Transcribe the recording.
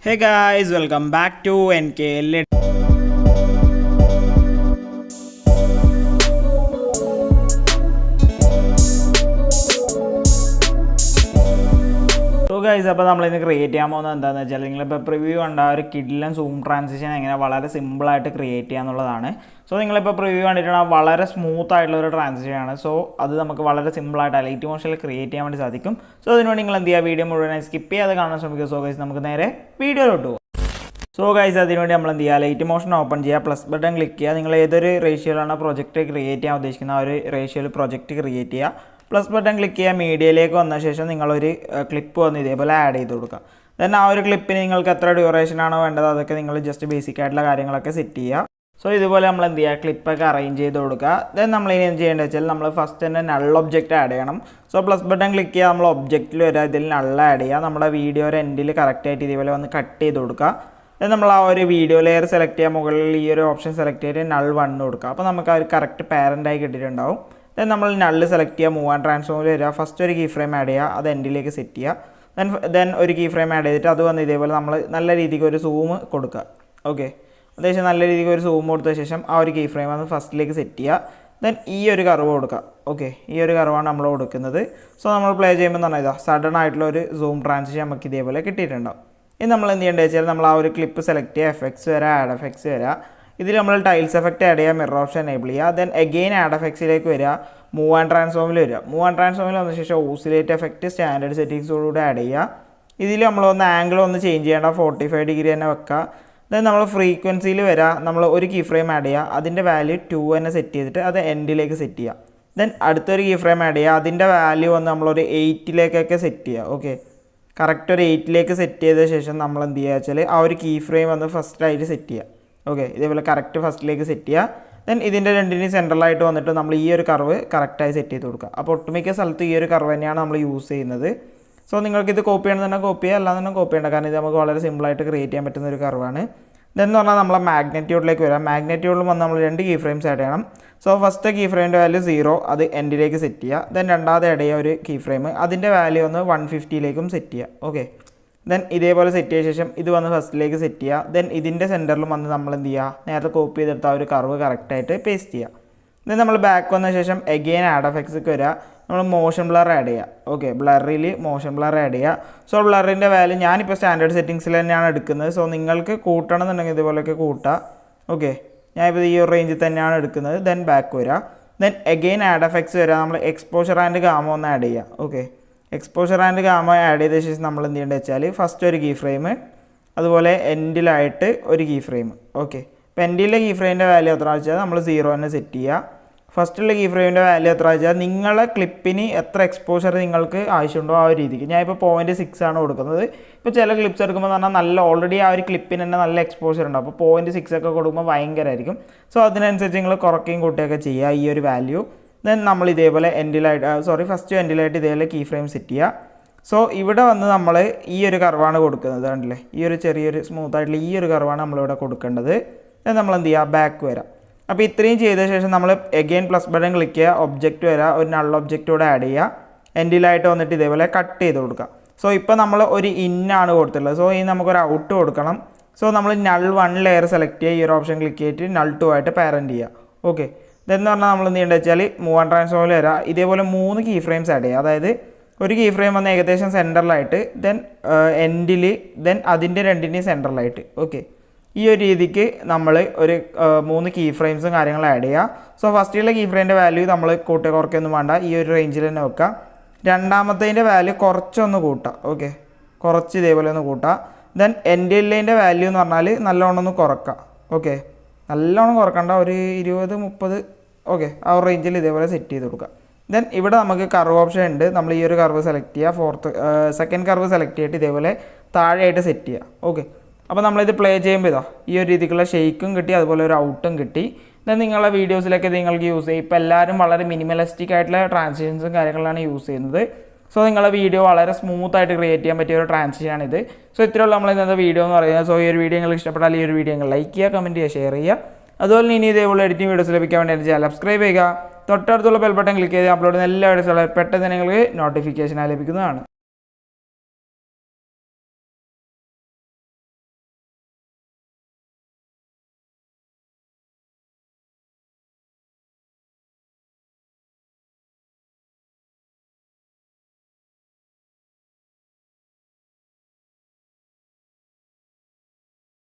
Hey guys, welcome back to NKL. So guys, അപ്പോൾ നമ്മൾ ഇന്ന് ക്രിയേറ്റ് ചെയ്യാൻ പോകുന്നത് എന്താണെന്ന് വെച്ചാൽ നിങ്ങളിപ്പോൾ പ്രിവ്യൂ കണ്ട ഒരു കിഡിലും സൂം ട്രാൻസിഷൻ എങ്ങനെ വളരെ സിമ്പിളായിട്ട് ക്രിയേറ്റ് ചെയ്യാന്നുള്ളതാണ്. സോ നിങ്ങളിപ്പോൾ പ്രിവ്യൂ കണ്ടിട്ടുണ്ടെങ്കിൽ വളരെ സ്മൂത്ത് ആയിട്ടുള്ള ഒരു ട്രാൻസിഷനാണ്. സോ അത് നമുക്ക് വളരെ സിമ്പിളായിട്ട് അലൈറ്റ് മോഷനിൽ ക്രിയേറ്റ് ചെയ്യാൻ വേണ്ടി സാധിക്കും. സോ അതിനുവേണ്ടി നിങ്ങൾ എന്ത് ചെയ്യുക, വീഡിയോ മുഴുവനായി സ്കിപ്പ് ചെയ്യാതെ കാണാൻ ശ്രമിക്കുക. സോ ഗൈസ് നമുക്ക് നേരെ വീഡിയോയിലോട്ട് പോകും. സോ ഗൈസ് അതിനുവേണ്ടി നമ്മൾ എന്ത് ചെയ്യുക, ലൈറ്റ് മോഷൻ ഓപ്പൺ ചെയ്യുക, പ്ലസ് ബട്ടൺ ക്ലിക്ക് ചെയ്യുക. നിങ്ങൾ ഏതൊരു റേഷ്യോയിലാണ് പ്രൊജക്റ്റ് ക്രിയേറ്റ് ചെയ്യാൻ ഉദ്ദേശിക്കുന്ന ആ ഒരു റേഷ്യോയിൽ പ്രൊജക്റ്റ് ക്രിയേറ്റ് ചെയ്യുക. പ്ലസ് ബട്ടൺ ക്ലിക്ക് ചെയ്യുക, മീഡിയയിലേക്ക് വന്ന ശേഷം നിങ്ങളൊരു ക്ലിപ്പ് വന്ന് ഇതേപോലെ ആഡ് ചെയ്ത് കൊടുക്കുക. ദെൻ ആ ഒരു ക്ലിപ്പിന് നിങ്ങൾക്ക് എത്ര ഡ്യൂറേഷനാണോ വേണ്ടത് അതൊക്കെ നിങ്ങൾ ജസ്റ്റ് ബേസിക് ആയിട്ടുള്ള കാര്യങ്ങളൊക്കെ സെറ്റ് ചെയ്യുക. സോ ഇതുപോലെ നമ്മൾ എന്ത് ചെയ്യുക, ക്ലിപ്പൊക്കെ അറേഞ്ച് ചെയ്ത് കൊടുക്കുക. ദെൻ നമ്മൾ ഇനി എന്ത് ചെയ്യേണ്ടത് വെച്ചാൽ നമ്മൾ ഫസ്റ്റ് തന്നെ നൾ ഒബ്ജക്റ്റ് ആഡ് ചെയ്യണം. സോ പ്ലസ് ബട്ടൺ ക്ലിക്ക് ചെയ്യുക, നമ്മൾ ഒബ്ജക്റ്റിൽ വരിക, ഇതിൽ നൾ ആഡ് ചെയ്യുക. നമ്മുടെ വീഡിയോയുടെ എൻഡിൽ കറക്റ്റായിട്ട് ഇതേപോലെ വന്ന് കട്ട് ചെയ്ത് കൊടുക്കുക. ദെൻ നമ്മൾ ആ ഒരു വീഡിയോ ലെയർ സെലക്ട് ചെയ്യുക, മുകളിൽ ഈ ഒരു ഓപ്ഷൻ സെലക്ട് ചെയ്തിട്ട് നൾ 1 കൊടുക്കുക. അപ്പോൾ നമുക്ക് ആ ഒരു കറക്റ്റ് പാരൻ്റായി കിട്ടിയിട്ടുണ്ടാവും. ദെൻ നമ്മൾ നള്ള് സെലക്ട് ചെയ്യുക, മൂവ് ആൻഡ് ട്രാൻസ്ഫോമിൽ വരിക, ഫസ്റ്റ് ഒരു കീ ഫ്രെയിം ആഡ് ചെയ്യുക, അത് എൻഡിലേക്ക് സെറ്റ് ചെയ്യുക. ദെൻ ഒരു കീ ഫ്രെയിം ആഡ് ചെയ്തിട്ട് അത് വന്ന് ഇതേപോലെ നമ്മൾ നല്ല രീതിക്ക് ഒരു സൂം കൊടുക്കുക. ഓക്കെ, അത്യാവശ്യം നല്ല രീതിക്ക് ഒരു സൂം കൊടുത്ത ശേഷം ആ ഒരു കീ ഫ്രെയിം വന്ന് ഫസ്റ്റിലേക്ക് സെറ്റ് ചെയ്യുക. ദെൻ ഈ ഒരു കർവ് കൊടുക്കുക. ഓക്കെ, ഈ ഒരു കർവാണ് നമ്മൾ കൊടുക്കുന്നത്. സോ നമ്മൾ പ്ലേ ചെയ്യുമ്പോൾ എന്ന് പറഞ്ഞാൽ സഡൻ ആയിട്ടുള്ള ഒരു സൂം ട്രാൻസിഷൻ നമുക്ക് ഇതേപോലെ കിട്ടിയിട്ടുണ്ടാവും. ഇനി നമ്മൾ എന്ത് ചെയ്യേണ്ടത് വെച്ചാൽ നമ്മൾ ആ ഒരു ക്ലിപ്പ് സെലക്ട് ചെയ്യുക, എഫക്ട്സ് വരാം, ആഡ് എഫക്ട്സ് വരാം. ഇതിൽ നമ്മൾ ടൈൽസ് എഫക്റ്റ് ആഡ് ചെയ്യുക, മിറർ ഓപ്ഷൻ എനേബിൾ ചെയ്യുക. ദെൻ അഗെയിൻ ആഡ് എഫക്ട്സിലേക്ക് വരിക, മൂവ് ആൻഡ് ട്രാൻസ്ഫോമിൽ വരിക. മൂവ് ആൻഡ് ട്രാൻസ്ഫോമിൽ വന്ന ശേഷം ഓസിലേറ്റ് എഫക്റ്റ് സ്റ്റാൻഡേർഡ് സെറ്റിങ്സോടുകൂടി ആഡ് ചെയ്യുക. ഇതിൽ നമ്മളൊന്ന് ആംഗിൾ ഒന്ന് ചേഞ്ച് ചെയ്യേണ്ട, 45 ഡിഗ്രി തന്നെ വെക്കുക. ദെൻ നമ്മൾ ഫ്രീക്വൻസിയിൽ വരിക, നമ്മൾ ഒരു കീ ഫ്രെയിം ആഡ് ചെയ്യുക, അതിൻ്റെ വാല്യൂ 2 തന്നെ സെറ്റ് ചെയ്തിട്ട് അത് എൻഡിലേക്ക് സെറ്റ് ചെയ്യുക. ദെൻ അടുത്തൊരു കീ ഫ്രെയിം ആഡ് ചെയ്യുക, അതിൻ്റെ വാല്യൂ വന്ന് നമ്മളൊരു 8ലേക്കൊക്കെ സെറ്റ് ചെയ്യുക. ഓക്കെ, കറക്റ്റ് ഒരു 8ലേക്ക് സെറ്റ് ചെയ്ത ശേഷം നമ്മൾ എന്ത് ചെയ്യുക വെച്ചാൽ ആ ഒരു കീ ഫ്രെയിം വന്ന് ഫസ്റ്റായിട്ട് സെറ്റ് ചെയ്യുക. ഓക്കെ, ഇതേപോലെ കറക്റ്റ് ഫസ്റ്റിലേക്ക് സെറ്റ് ചെയ്യുക. ദെൻ ഇതിൻ്റെ രണ്ടിനും സെൻട്രലായിട്ട് വന്നിട്ട് നമ്മൾ ഈ ഒരു കർവ് കറക്റ്റായി സെറ്റ് ചെയ്ത് കൊടുക്കുക. അപ്പോൾ ഒട്ടുമിക്ക സ്ഥലത്ത് ഈ ഒരു കർവ് തന്നെയാണ് നമ്മൾ യൂസ് ചെയ്യുന്നത്. സോ നിങ്ങൾക്കിത് കോപ്പി ചെയ്യണമെന്നുണ്ടെങ്കിൽ കോപ്പി ചെയ്യുക, അല്ലാതെ കോപ്പി ചെയ്യേണ്ട, കാരണം ഇത് നമുക്ക് വളരെ സിമ്പിളായിട്ട് ക്രിയേറ്റ് ചെയ്യാൻ പറ്റുന്ന ഒരു കർവാണ്. ഇതെന്ന് പറഞ്ഞാൽ നമ്മളെ മാഗ്നറ്റ്യൂഡിലേക്ക് വരാം. മാഗ്നറ്റ്യൂഡിൽ വന്ന് നമ്മൾ 2 കീ ഫ്രെയിംസ് ആഡ് ചെയ്യണം. സോ ഫസ്റ്റ് കീ ഫ്രെയിമിൻ്റെ വാല്യൂ 0, അത് എൻഡിലേക്ക് സെറ്റ് ചെയ്യുക. ദെൻ രണ്ടാമത് ആഡ് ചെയ്യുക ഒരു കീ ഫ്രെയിം, അതിൻ്റെ വാല്യൂ ഒന്ന് 150ലേക്കും സെറ്റ് ചെയ്യുക. ഓക്കെ, ദെൻ ഇതേപോലെ സെറ്റ് ചെയ്ത ശേഷം ഇത് വന്ന് ഫസ്റ്റിലേക്ക് സെറ്റ് ചെയ്യുക. ദെൻ ഇതിൻ്റെ സെൻറ്ററിലും വന്ന് നമ്മൾ എന്ത് ചെയ്യുക, നേരത്തെ കോപ്പി ചെയ്തെടുത്ത ആ ഒരു കർവ് കറക്റ്റായിട്ട് പേസ്റ്റ് ചെയ്യുക. ദെൻ നമ്മൾ ബാക്ക് വന്ന ശേഷം അഗെയിൻ ആഡ് എഫക്ട്സൊക്കെ വരിക, നമ്മൾ മോഷൻ ബ്ലർ ആഡ് ചെയ്യുക. ഓക്കെ, ബ്ലറിൽ മോഷൻ ബ്ലർ ആഡ് ചെയ്യുക. സോ ബ്ലറിൻ്റെ വാല്യൂ ഞാനിപ്പോൾ സ്റ്റാൻഡേർഡ് സെറ്റിങ്സിൽ തന്നെയാണ് എടുക്കുന്നത്. സോ നിങ്ങൾക്ക് കൂട്ടണം എന്നുണ്ടെങ്കിൽ ഇതുപോലെയൊക്കെ കൂട്ടുക. ഓക്കെ, ഞാനിപ്പോൾ ഈ ഒരു റേഞ്ചിൽ തന്നെയാണ് എടുക്കുന്നത്. ദെൻ ബാക്ക് വരിക. ദെൻ അഗെയിൻ ആഡ് എഫക്ട്സ് വരിക, നമ്മൾ എക്സ്പോഷർ ആൻഡ് ഗാമ ഒന്ന് ആഡ് ചെയ്യുക. Okay, exposure and gamma add ചെയ്ത ശേഷം നമ്മൾ എന്ത് ചെയ്യേണ്ടത് വെച്ചാൽ ഫസ്റ്റ് ഒരു കീ ഫ്രെയിം, അതുപോലെ എൻഡിലായിട്ട് ഒരു കീ ഫ്രെയിം. ഓക്കെ, ഇപ്പോൾ എൻഡിലെ കീ ഫ്രെയിമിൻ്റെ വാല്യൂ എത്ര വെച്ചാൽ നമ്മൾ 0 തന്നെ സെറ്റ് ചെയ്യുക. ഫസ്റ്റുള്ള കീ ഫ്രെയിമിൻ്റെ വാല്യൂ എത്ര വെച്ചാൽ നിങ്ങളെ ക്ലിപ്പിന് എത്ര എക്സ്പോഷർ നിങ്ങൾക്ക് ആവശ്യമുണ്ടോ ആ ഒരു രീതിക്ക്. ഞാൻ ഇപ്പോൾ 0.6 ആണ് കൊടുക്കുന്നത്. ഇപ്പോൾ ചില ക്ലിപ്സ് എടുക്കുമ്പോൾ പറഞ്ഞാൽ നല്ല ഓൾറെഡി ആ ഒരു ക്ലിപ്പിന് തന്നെ നല്ല എക്സ്പോഷർ ഉണ്ട്. അപ്പോൾ 0.6 ഒക്കെ കൊടുക്കുമ്പോൾ ഭയങ്കരമായിരിക്കും. സോ അതിനനുസരിച്ച് നിങ്ങൾ കുറയ്ക്കുകയും കൂട്ടുകയൊക്കെ ചെയ്യുക ഈ ഒരു വാല്യൂ. ദെൻ നമ്മൾ ഇതേപോലെ ഫസ്റ്റ് എൻഡിലായിട്ട് ഇതേപോലെ കീ ഫ്രെയിം സെറ്റ് ചെയ്യുക. സോ ഇവിടെ വന്ന് നമ്മൾ ഈ ഒരു കർവാണ് കൊടുക്കുന്നത്, കണ്ടില്ലേ, ഈ ഒരു ചെറിയൊരു സ്മൂത്ത് ആയിട്ടുള്ള ഈ ഒരു കർവാണ് നമ്മളിവിടെ കൊടുക്കേണ്ടത്. ദെൻ നമ്മൾ എന്ത് ചെയ്യുക, ബാക്ക് വരാം. അപ്പോൾ ഇത്രയും ചെയ്ത ശേഷം നമ്മൾ അഗെയിൻ പ്ലസ് ബട്ടൺ ക്ലിക്ക് ചെയ്യുക, ഒബ്ജക്റ്റ് വരിക, ഒരു നൾ ഒബ്ജക്റ്റോടെ ആഡ് ചെയ്യുക, എൻഡിലായിട്ട് വന്നിട്ട് ഇതേപോലെ കട്ട് ചെയ്ത് കൊടുക്കുക. സോ ഇപ്പോൾ നമ്മൾ ഒരു ഇന്നാണ് കൊടുത്തിട്ടുള്ളത്. സോ ഇനി നമുക്കൊരു ഔട്ട് കൊടുക്കണം. സോ നമ്മൾ നൾ 1 ലെയർ സെലക്ട് ചെയ്യുക, ഈ ഒരു ഓപ്ഷൻ ക്ലിക്ക് ചെയ്തിട്ട് നൾ 2 ആയിട്ട് പാരൻറ്റ് ചെയ്യുക. ഓക്കെ, ഇതെന്ന് പറഞ്ഞാൽ നമ്മൾ എന്ത് ചെയ്യേണ്ടത് വെച്ചാൽ മൂവ് ആൻഡ് ട്രാൻസ്ഫോമിൽ വരിക, ഇതേപോലെ 3 കീ ഫ്രെയിംസ് ആഡ് ചെയ്യുക. അതായത് ഒരു കീ ഫ്രെയിം വന്ന് ഏകദേശം സെൻറ്ററിലായിട്ട്, ദെൻ എൻഡിൽ, ദെൻ അതിൻ്റെ രണ്ടിൻ്റെയും സെൻറ്ററിലായിട്ട്. ഓക്കെ, ഈ ഒരു രീതിക്ക് നമ്മൾ ഒരു 3 കീ ഫ്രെയിംസും കാര്യങ്ങളും ആഡ് ചെയ്യുക. സോ ഫസ്റ്റിലെ കീ ഫ്രെയിമിൻ്റെ വാല്യൂ നമ്മൾ കുറയ്ക്കൊന്നും വേണ്ട, ഈ ഒരു റേഞ്ചിൽ തന്നെ വെക്കുക. രണ്ടാമത്തതിൻ്റെ വാല്യൂ കുറച്ചൊന്ന് കൂട്ടുക. ഓക്കെ, കുറച്ച് ഇതേപോലെ ഒന്ന് കൂട്ടുക. ദെൻ എൻഡിൻ്റെ വാല്യൂ എന്ന് പറഞ്ഞാൽ നല്ലോണം ഒന്ന് കുറക്കുക. ഓക്കെ, നല്ലോണം കുറക്കണ്ട, ഒരു 20-30. ഓക്കെ, ആ ഒരു റേഞ്ചിൽ ഇതേപോലെ സെറ്റ് ചെയ്ത് കൊടുക്കുക. ദെൻ ഇവിടെ നമുക്ക് കർവ് ഓപ്ഷൻ ഉണ്ട്. നമ്മൾ ഈ ഒരു കർവ് സെലക്ട് ചെയ്യുക, സെക്കൻഡ് കർവ് സെലക്ട് ചെയ്തിട്ട് ഇതേപോലെ താഴെയായിട്ട് സെറ്റ് ചെയ്യുക. ഓക്കെ, അപ്പോൾ നമ്മളിത് പ്ലേ ചെയ്യുമ്പോൾ ഈ ഒരു രീതിക്കുള്ള ഷെയ്ക്കും കിട്ടി, അതുപോലെ ഒരു ഔട്ടും കിട്ടി. ദെൻ നിങ്ങളുടെ വീഡിയോസിലൊക്കെ നിങ്ങൾക്ക് യൂസ് ചെയ്യും. ഇപ്പോൾ എല്ലാവരും വളരെ മിനിമലിസ്റ്റിക് ആയിട്ടുള്ള ട്രാൻസിഷൻസും കാര്യങ്ങളാണ് യൂസ് ചെയ്യുന്നത്. സോ നിങ്ങളുടെ വീഡിയോ വളരെ സ്മൂത്തായിട്ട് ക്രിയേറ്റ് ചെയ്യാൻ പറ്റിയ ഒരു ട്രാൻസിഷനാണിത്. സോ ഇത്രയുള്ള നമ്മൾ ഇന്നത്തെ വീഡിയോ എന്ന് പറയുന്നത്. സോ ഈ ഒരു വീഡിയോ നിങ്ങൾക്ക് ഇഷ്ടപ്പെട്ടാൽ ഈ ഒരു വീഡിയോ നിങ്ങൾ ലൈക്ക് ചെയ്യുക, കമൻറ്റ് ചെയ്യുക, ഷെയർ ചെയ്യുക. അതുപോലെ ഇനി ഇതേപോലെ എഡിറ്റിംഗ് വീഡിയോസ് ലഭിക്കാൻ വേണ്ടി ചാനൽ സബ്സ്ക്രൈബ് ചെയ്യുക. തൊട്ടടുത്തുള്ള ബെൽ ബട്ടൺ ക്ലിക്ക് ചെയ്ത് അപ്ലോഡ് ചെയ്യുന്ന എല്ലാ വീഡിയോസുകളും പെട്ടെന്ന് നിങ്ങൾക്ക് നോട്ടിഫിക്കേഷനായി ലഭിക്കുന്നതാണ്.